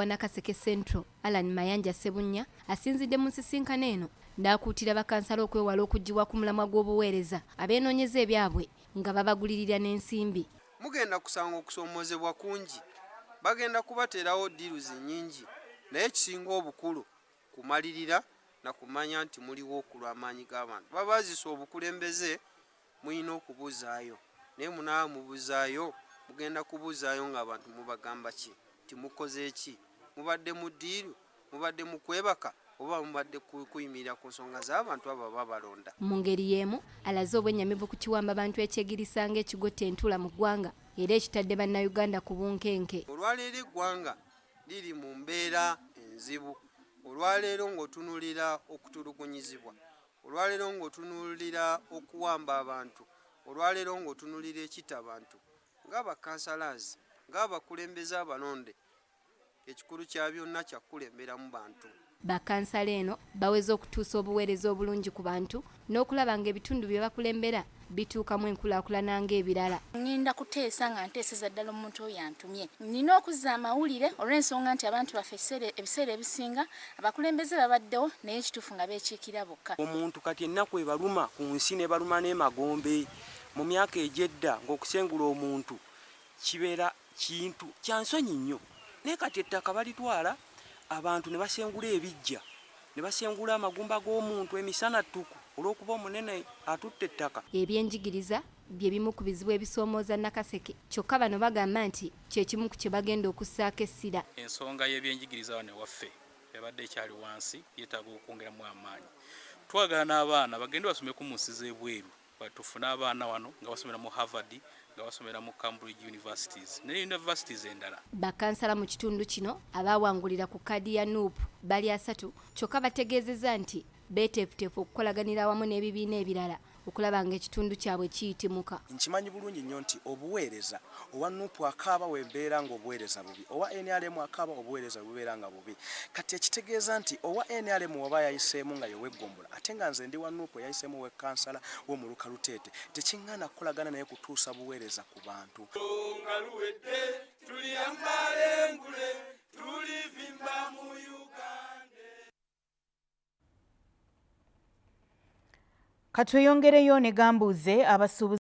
Nakaseke Central Alan Mayanja Sebunya asinzidde mu nsisinkano eno n'akuutira bakansala okwewala okuggyibwa ku mulamwa gw'obuweereza abeenoonyeza ebyabwe nga babagulirira n'ensimbi. Mugenda kusanga okusoomozebwa kungi, bagenda kubateerawo diiruzi nnyingi, naye ekisinga obukulu kumalirira na kumanya nti muliwo okulw'amaanyi g'abantu. Babaazisa obukulembeze mulina okubuzaayo, naye munaaba mubuzaayo mugenda kubuzaayo ng'abantu mubagamba ki? Timukoze ki? Mubadde mu ddiiru, mubadde mu kwebaka, oba mubadde kuyimirira ku nsonga z'abantu abo babalonda. Mu ngeri y'emu alaze obwennyamivu ku kiwamba abantu ekyegirisa ng'ekigotta entula mu ggwanga era ekitadde bannayuganda ku bunkenke. Olwaleero eggwanga liri mu mbeera enzibu. Olwaleero ng'otunulira okutulugunyizibwa, olwaleero ng'otunulira okuwamba abantu, olwaleero ng'otunulira ekita abantu, ng'abakansalazi, ng'abakulembeze abalonde, ekikulu kya byonna kyakulembera mu bantu. Bakansala eno baweza okutuusa obuweereza obulungi ku bantu n'okulaba ng'ebitundu bye bakulembera bituukamu enkulaakulana ng'ebirala. Ngenda kuteesa nga nteeseza ddala omuntu oyo antumye. Nina okuzza amawulire olw'ensonga nti abantu baffe ebiseera ebisinga abakulembeze babaddewo naye ekituufu nga beekiikira bokka. Omuntu kati ennaku ebaluma ku nsi n'ebaluma n'emagombe. Mu myaka egy'edda ng'okusengula omuntu kibeera kintu kya nsonyi nnyo. Naye kati ettaka balitwala abantu ne basengula ebijja, ne basengula amagumba g'omuntu emisana ttuku olw'okuba omunene atutte ettaka. Ebyenjigiriza bye bimu ku bizibu ebisoomooza Nakaseke, kyokka bano bagamba nti kye kimu ku kye bagenda okussaako essira. Ensonga y'ebyenjigiriza wano ewaffe ebadde ekyali wansi yeetaaga okwongeramu amaanyi. Twagala n'abaana bagende basomeko mu nsi z'ebweru, tufune abaana wano nga basomera mu Harvard, nga basomera mu Cambridge Universities ne universities endala. Bakansala mu kitundu kino abaawangulira ku kkaadi ya NUP bali 3, kyokka bategeezezza nti beeteefuteefu okukolaganira awamu n'ebibiina ebirala okulaba ng'ekitundu kyabwe kiyitimuka. Nkimanyi bulungi nnyo nti obuweereza owa NUP akaaba weembeera ng'obuweereza bubi, owa NRM akaaba obuweereza bubeera nga bubi. Kati ekitegeeza nti owa NRM waba yayiseemu nga yoweggombolola ate nga nze ndi wa NUP yayiseemu wekkansala w'omuluka Luteete, tekiŋŋaana kukolagana naye kutuusa buweereza ku bantu. Katweyongereyo ne Gambuuze abasuubuzi